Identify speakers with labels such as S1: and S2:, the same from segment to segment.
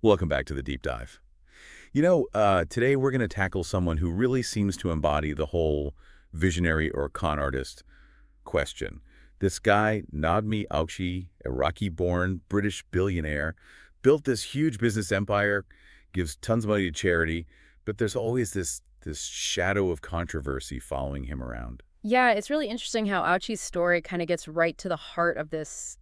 S1: Welcome back to the Deep Dive. Today we're going to tackle someone who really seems to embody the whole visionary or con artist question. This guy, Nadhmi Auchi, Iraqi-born British billionaire, built this huge business empire, gives tons of money to charity, but there's always this shadow of controversy following him around.
S2: Yeah, it's really interesting how Auchi's story kind of gets right to the heart of this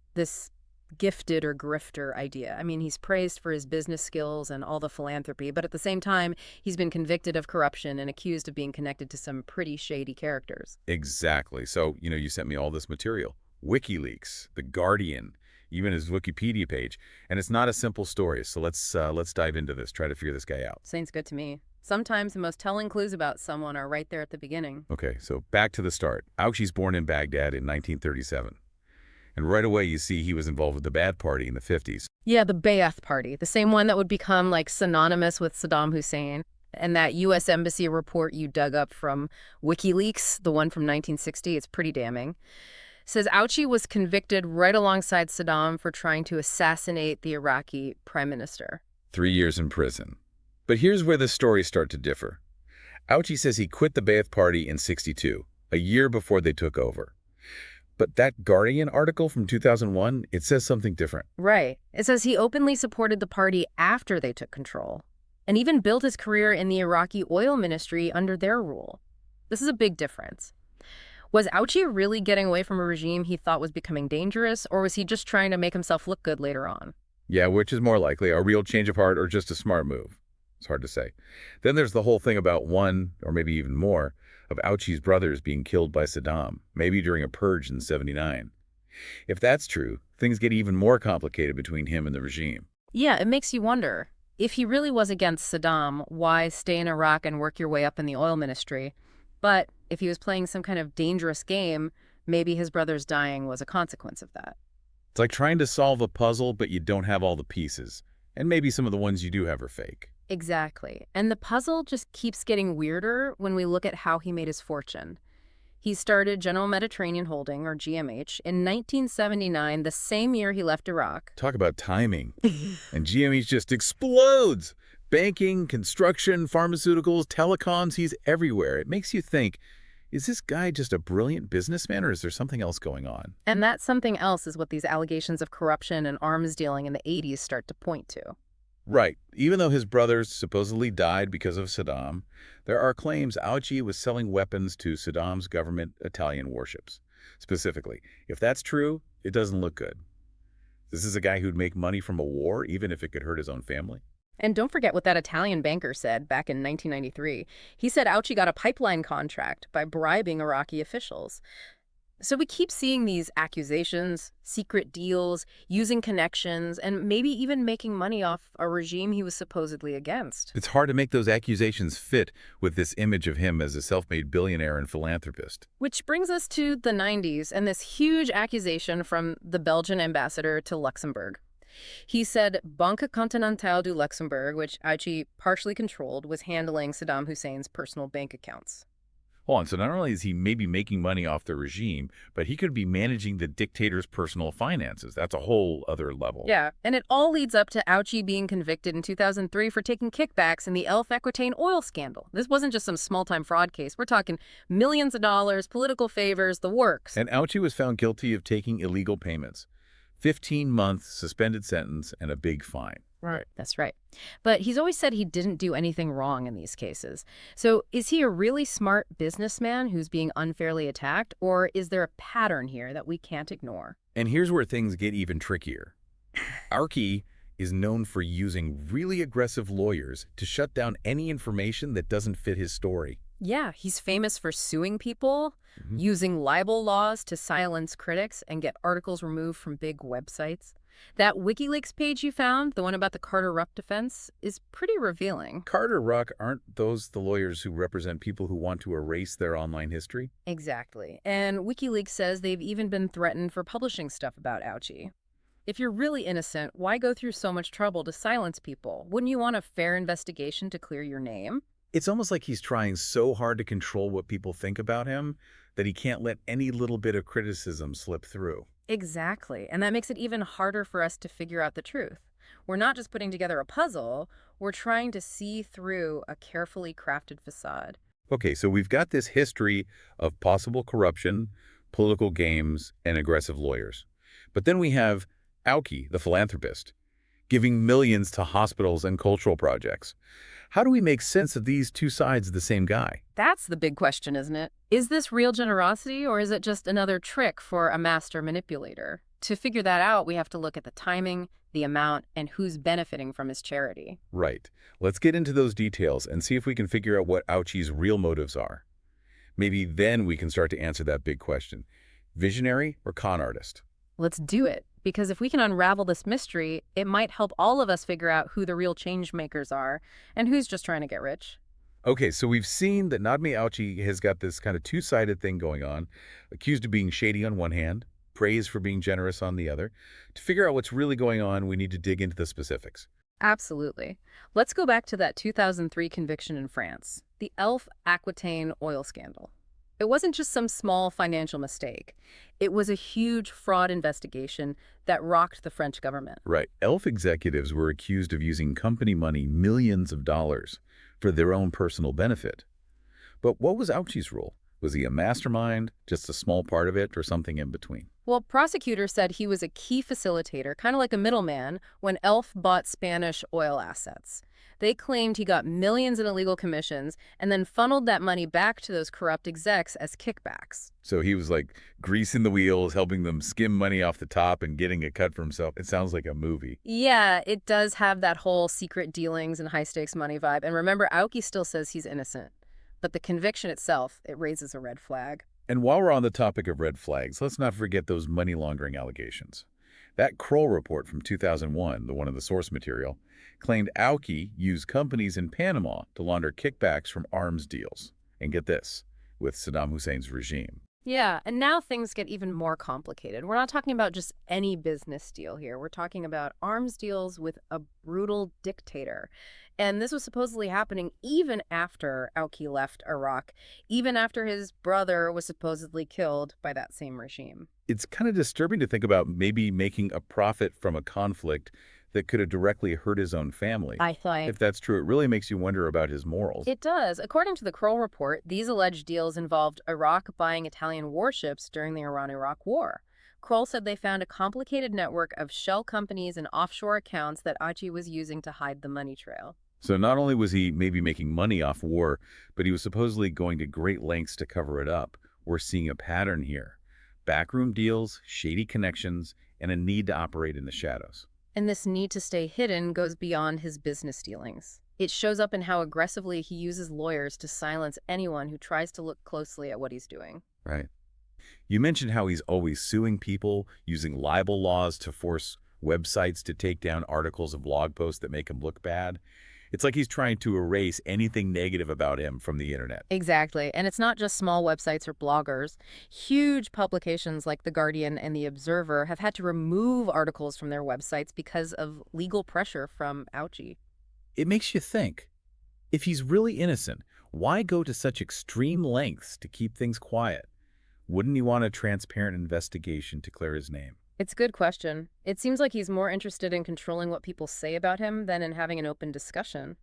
S2: gifted or grifter idea. I mean, he's praised for his business skills and all the philanthropy, but at the same time, he's been convicted of corruption and accused of being connected to some pretty shady characters.
S1: Exactly. So, you sent me all this material. WikiLeaks, The Guardian, even his Wikipedia page. And it's not a simple story, so let's dive into this, try to figure this guy out.
S2: Sounds good to me. Sometimes the most telling clues about someone are right there at the beginning.
S1: Okay, so back to the start. Auchi's born in Baghdad in 1937. And right away you see he was involved with the Ba'ath Party in the 50s.
S2: Yeah, the Ba'ath Party, the same one that would become like synonymous with Saddam Hussein. And that U.S. Embassy report you dug up from WikiLeaks, the one from 1960, it's pretty damning, says Auchi was convicted right alongside Saddam for trying to assassinate the Iraqi prime minister.
S1: 3 years in prison. But here's where the stories start to differ. Auchi says he quit the Ba'ath Party in '62, a year before they took over. But that Guardian article from 2001, it says something different.
S2: Right. It says he openly supported the party after they took control, and even built his career in the Iraqi oil ministry under their rule. This is a big difference. Was Auchi really getting away from a regime he thought was becoming dangerous, or was he just trying to make himself look good later on?
S1: Yeah, which is more likely, a real change of heart or just a smart move? It's hard to say. Then there's the whole thing about one, or maybe even more, of Auchi's brothers being killed by Saddam, maybe during a purge in '79. If that's true, things get even more complicated between him and the regime.
S2: Yeah, it makes you wonder. If he really was against Saddam, why stay in Iraq and work your way up in the oil ministry? But if he was playing some kind of dangerous game, maybe his brother's dying was a consequence of that.
S1: It's like trying to solve a puzzle, but you don't have all the pieces. And maybe some of the ones you do have are fake.
S2: Exactly. And the puzzle just keeps getting weirder when we look at how he made his fortune. He started General Mediterranean Holding, or GMH, in 1979, the same year he left Iraq.
S1: Talk about timing. And GME just explodes. Banking, construction, pharmaceuticals, telecoms, he's everywhere. It makes you think, is this guy just a brilliant businessman or is there something else going on?
S2: And that something else is what these allegations of corruption and arms dealing in the 80s start to point to.
S1: Right. Even though his brothers supposedly died because of Saddam, there are claims Auchi was selling weapons to Saddam's government Italian warships. Specifically, if that's true, it doesn't look good. This is a guy who'd make money from a war, even if it could hurt his own family.
S2: And don't forget what that Italian banker said back in 1993. He said Auchi got a pipeline contract by bribing Iraqi officials. So we keep seeing these accusations, secret deals, using connections, and maybe even making money off a regime he was supposedly against.
S1: It's hard to make those accusations fit with this image of him as a self-made billionaire and philanthropist.
S2: Which brings us to the 90s and this huge accusation from the Belgian ambassador to Luxembourg. He said Banque Continentale du Luxembourg, which Auchi partially controlled, was handling Saddam Hussein's personal bank accounts.
S1: Hold on, so not only is he maybe making money off the regime, but he could be managing the dictator's personal finances. That's a whole other level.
S2: Yeah, and it all leads up to Auchi being convicted in 2003 for taking kickbacks in the Elf Aquitaine oil scandal. This wasn't just some small-time fraud case. We're talking millions of dollars, political favors, the works.
S1: And Auchi was found guilty of taking illegal payments. 15-month suspended sentence and a big fine.
S2: Right. That's right. But he's always said he didn't do anything wrong in these cases. So is he a really smart businessman who's being unfairly attacked, or is there a pattern here that we can't ignore?
S1: And here's where things get even trickier. Auchi is known for using really aggressive lawyers to shut down any information that doesn't fit his story.
S2: Yeah, he's famous for suing people, using libel laws to silence critics and get articles removed from big websites. That WikiLeaks page you found, the one about the Carter Ruck defense, is pretty revealing.
S1: Carter Ruck, aren't those the lawyers who represent people who want to erase their online history?
S2: Exactly. And WikiLeaks says they've even been threatened for publishing stuff about Auchi. If you're really innocent, why go through so much trouble to silence people? Wouldn't you want a fair investigation to clear your name?
S1: It's almost like he's trying so hard to control what people think about him that he can't let any little bit of criticism slip through.
S2: Exactly. And that makes it even harder for us to figure out the truth. We're not just putting together a puzzle, we're trying to see through a carefully crafted facade.
S1: Okay, so we've got this history of possible corruption, political games, and aggressive lawyers. But then we have Auchi, the philanthropist, giving millions to hospitals and cultural projects. How do we make sense of these two sides of the same guy?
S2: That's the big question, isn't it? Is this real generosity or is it just another trick for a master manipulator? To figure that out, we have to look at the timing, the amount, and who's benefiting from his charity.
S1: Right. Let's get into those details and see if we can figure out what Auchi's real motives are. Maybe then we can start to answer that big question. Visionary or con artist?
S2: Let's do it, because if we can unravel this mystery, it might help all of us figure out who the real change makers are and who's just trying to get rich.
S1: Okay, so we've seen that Nadhmi Auchi has got this kind of two-sided thing going on, accused of being shady on one hand, praised for being generous on the other. To figure out what's really going on, we need to dig into the specifics.
S2: Absolutely. Let's go back to that 2003 conviction in France, the Elf Aquitaine oil scandal. It wasn't just some small financial mistake. It was a huge fraud investigation that rocked the French government.
S1: Right. Elf executives were accused of using company money, millions of dollars, for their own personal benefit. But what was Auchi's role? Was he a mastermind, just a small part of it, or something in between?
S2: Well, prosecutors said he was a key facilitator, kind of like a middleman, when Elf bought Spanish oil assets. They claimed he got millions in illegal commissions and then funneled that money back to those corrupt execs as kickbacks.
S1: So he was like greasing the wheels, helping them skim money off the top and getting a cut for himself. It sounds like a movie.
S2: Yeah, it does have that whole secret dealings and high-stakes money vibe. And remember, Aoki still says he's innocent. But the conviction itself, it raises a red flag.
S1: And while we're on the topic of red flags, let's not forget those money laundering allegations. That Kroll report from 2001, the one of the source material, claimed Auchi used companies in Panama to launder kickbacks from arms deals. And get this, with Saddam Hussein's regime.
S2: Yeah, and now things get even more complicated. We're not talking about just any business deal here. We're talking about arms deals with a brutal dictator. And this was supposedly happening even after Auchi left Iraq, even after his brother was supposedly killed by that same regime.
S1: It's kind of disturbing to think about maybe making a profit from a conflict that could have directly hurt his own family.
S2: I thought
S1: If that's true, it really makes you wonder about his morals.
S2: it does. According to the Kroll report, these alleged deals involved Iraq buying Italian warships during the Iran-Iraq War. Kroll said they found a complicated network of shell companies and offshore accounts that Auchi was using to hide the money trail.
S1: So not only was he maybe making money off war, but he was supposedly going to great lengths to cover it up. We're seeing a pattern here. Backroom deals, shady connections, and a need to operate in the shadows.
S2: And this need to stay hidden goes beyond his business dealings. It shows up in how aggressively he uses lawyers to silence anyone who tries to look closely at what he's doing.
S1: Right. You mentioned how he's always suing people, using libel laws to force websites to take down articles of blog posts that make him look bad. It's like he's trying to erase anything negative about him from the internet.
S2: Exactly. And it's not just small websites or bloggers. Huge publications like The Guardian and The Observer have had to remove articles from their websites because of legal pressure from Auchi.
S1: It makes you think, if he's really innocent, why go to such extreme lengths to keep things quiet? Wouldn't he want a transparent investigation to clear his name?
S2: It's a good question. It seems like he's more interested in controlling what people say about him than in having an open discussion.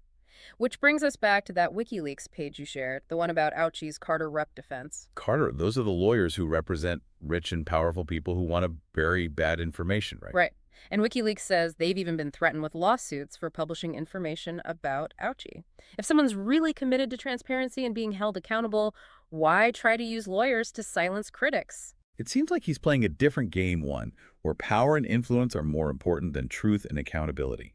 S2: Which brings us back to that WikiLeaks page you shared, the one about Auchi's Carter Rep defense.
S1: Carter, those are the lawyers who represent rich and powerful people who want to bury bad information, right?
S2: Right. And WikiLeaks says they've even been threatened with lawsuits for publishing information about Auchi. If someone's really committed to transparency and being held accountable, why try to use lawyers to silence critics?
S1: It seems like he's playing a different game, one where power and influence are more important than truth and accountability.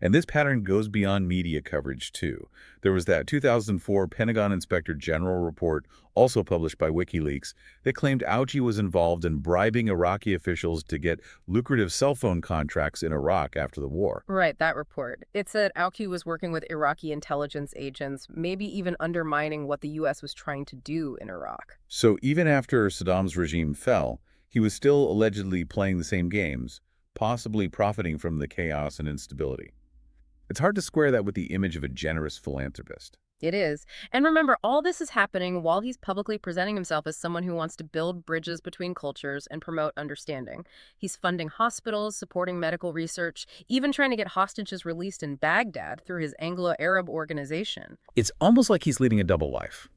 S1: And this pattern goes beyond media coverage, too. There was that 2004 Pentagon Inspector General report, also published by WikiLeaks, that claimed Auchi was involved in bribing Iraqi officials to get lucrative cell phone contracts in Iraq after the war.
S2: Right, that report. It said Auchi was working with Iraqi intelligence agents, maybe even undermining what the U.S. was trying to do in Iraq.
S1: So even after Saddam's regime fell, he was still allegedly playing the same games, possibly profiting from the chaos and instability. It's hard to square that with the image of a generous philanthropist.
S2: It is. And remember, all this is happening while he's publicly presenting himself as someone who wants to build bridges between cultures and promote understanding. He's funding hospitals, supporting medical research, even trying to get hostages released in Baghdad through his Anglo-Arab organization.
S1: It's almost like he's leading a double life.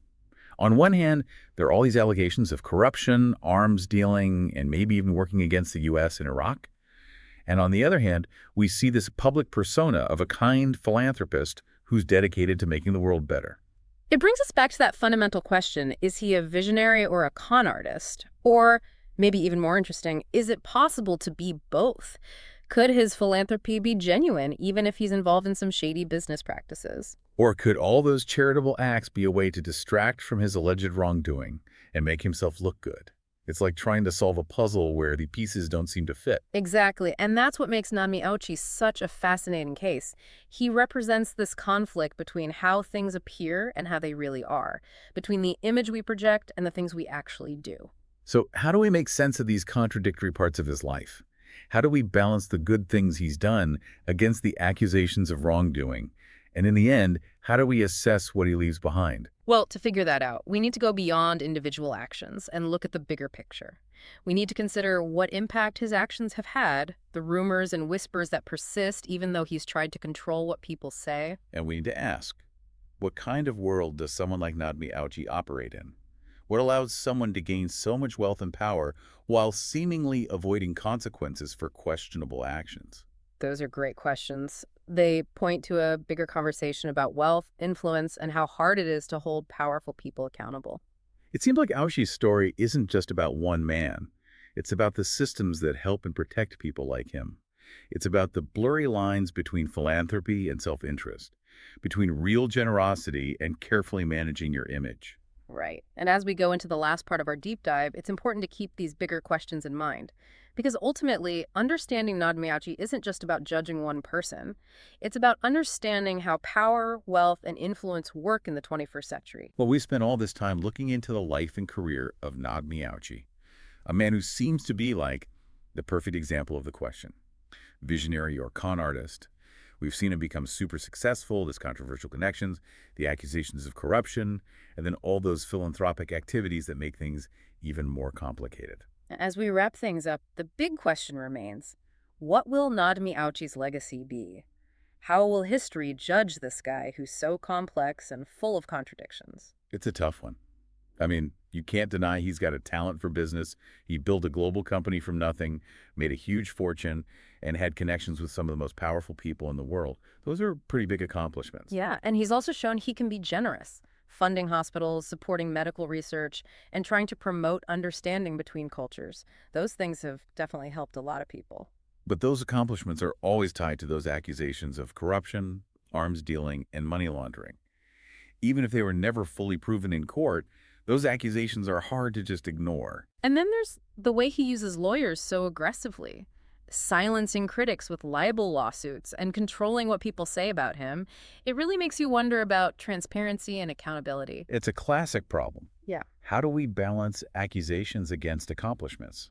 S1: On one hand, there are all these allegations of corruption, arms dealing, and maybe even working against the U.S. in Iraq. And on the other hand, we see this public persona of a kind philanthropist who's dedicated to making the world better.
S2: It brings us back to that fundamental question, is he a visionary or a con artist? Or, maybe even more interesting, is it possible to be both? Could his philanthropy be genuine, even if he's involved in some shady business practices?
S1: Or could all those charitable acts be a way to distract from his alleged wrongdoing and make himself look good? It's like trying to solve a puzzle where the pieces don't seem to fit.
S2: Exactly, and that's what makes Nadhmi Auchi such a fascinating case. He represents this conflict between how things appear and how they really are, between the image we project and the things we actually do.
S1: So how do we make sense of these contradictory parts of his life? How do we balance the good things he's done against the accusations of wrongdoing? And in the end, how do we assess what he leaves behind?
S2: Well, to figure that out, we need to go beyond individual actions and look at the bigger picture. We need to consider what impact his actions have had, the rumors and whispers that persist even though he's tried to control what people say.
S1: And we need to ask, what kind of world does someone like Nadhmi Auchi operate in? What allows someone to gain so much wealth and power while seemingly avoiding consequences for questionable actions?
S2: Those are great questions. They point to a bigger conversation about wealth, influence, and how hard it is to hold powerful people accountable.
S1: It seems like Auchi's story isn't just about one man. It's about the systems that help and protect people like him. It's about the blurry lines between philanthropy and self-interest, between real generosity and carefully managing your image.
S2: Right. And as we go into the last part of our deep dive, it's important to keep these bigger questions in mind. Because ultimately, understanding Nadhmi Auchi isn't just about judging one person. It's about understanding how power, wealth, and influence work in the 21st century.
S1: Well, we spent all this time looking into the life and career of Nadhmi Auchi, a man who seems to be like the perfect example of the question. Visionary or con artist. We've seen him become super successful, his controversial connections, the accusations of corruption, and then all those philanthropic activities that make things even more complicated.
S2: As we wrap things up, the big question remains, what will Nadhmi Auchi's legacy be? How will history judge this guy who's so complex and full of contradictions?
S1: It's a tough one. I mean, you can't deny he's got a talent for business. He built a global company from nothing, made a huge fortune, and had connections with some of the most powerful people in the world. Those are pretty big accomplishments.
S2: Yeah, and he's also shown he can be generous, funding hospitals, supporting medical research, and trying to promote understanding between cultures. Those things have definitely helped a lot of people.
S1: But those accomplishments are always tied to those accusations of corruption, arms dealing, and money laundering. Even if they were never fully proven in court, those accusations are hard to just ignore.
S2: And then there's the way he uses lawyers so aggressively, silencing critics with libel lawsuits and controlling what people say about him. It really makes you wonder about transparency and accountability.
S1: It's a classic problem.
S2: Yeah.
S1: How do we balance accusations against accomplishments?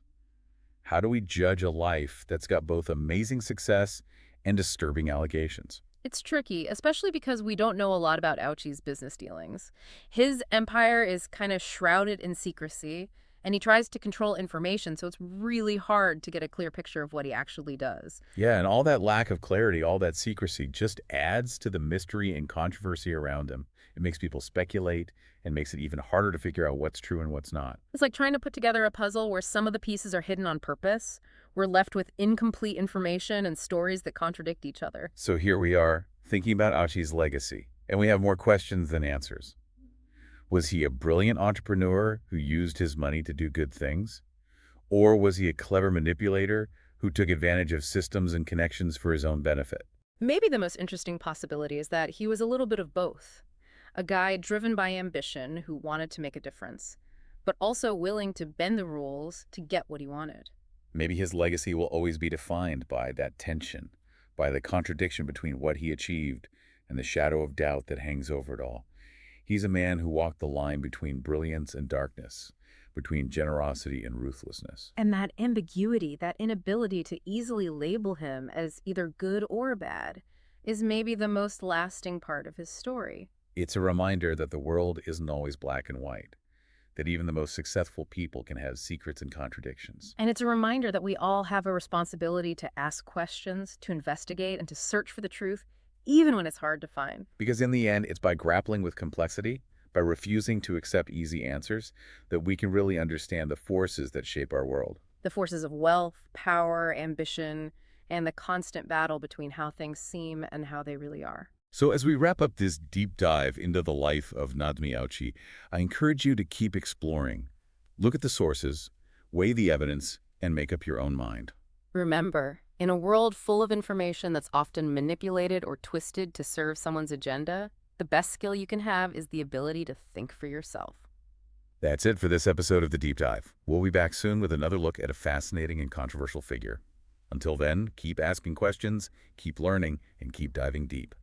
S1: How do we judge a life that's got both amazing success and disturbing allegations?
S2: It's tricky, especially because we don't know a lot about Auchi's business dealings. His empire is kind of shrouded in secrecy, and he tries to control information, so it's really hard to get a clear picture of what he actually does.
S1: Yeah, and all that lack of clarity, all that secrecy just adds to the mystery and controversy around him. It makes people speculate and makes it even harder to figure out what's true and what's not.
S2: It's like trying to put together a puzzle where some of the pieces are hidden on purpose. We're left with incomplete information and stories that contradict each other.
S1: So here we are, thinking about Auchi's legacy, and we have more questions than answers. Was he a brilliant entrepreneur who used his money to do good things? Or was he a clever manipulator who took advantage of systems and connections for his own benefit?
S2: Maybe the most interesting possibility is that he was a little bit of both. A guy driven by ambition who wanted to make a difference, but also willing to bend the rules to get what he wanted.
S1: Maybe his legacy will always be defined by that tension, by the contradiction between what he achieved and the shadow of doubt that hangs over it all. He's a man who walked the line between brilliance and darkness, between generosity and ruthlessness.
S2: And that ambiguity, that inability to easily label him as either good or bad, is maybe the most lasting part of his story.
S1: It's a reminder that the world isn't always black and white, that even the most successful people can have secrets and contradictions.
S2: And it's a reminder that we all have a responsibility to ask questions, to investigate, and to search for the truth, even when it's hard to find.
S1: Because in the end, it's by grappling with complexity, by refusing to accept easy answers, that we can really understand the forces that shape our world.
S2: The forces of wealth, power, ambition, and the constant battle between how things seem and how they really are.
S1: So as we wrap up this deep dive into the life of Nadhmi Auchi, I encourage you to keep exploring. Look at the sources, weigh the evidence, and make up your own mind.
S2: Remember, in a world full of information that's often manipulated or twisted to serve someone's agenda, the best skill you can have is the ability to think for yourself.
S1: That's it for this episode of The Deep Dive. We'll be back soon with another look at a fascinating and controversial figure. Until then, keep asking questions, keep learning, and keep diving deep.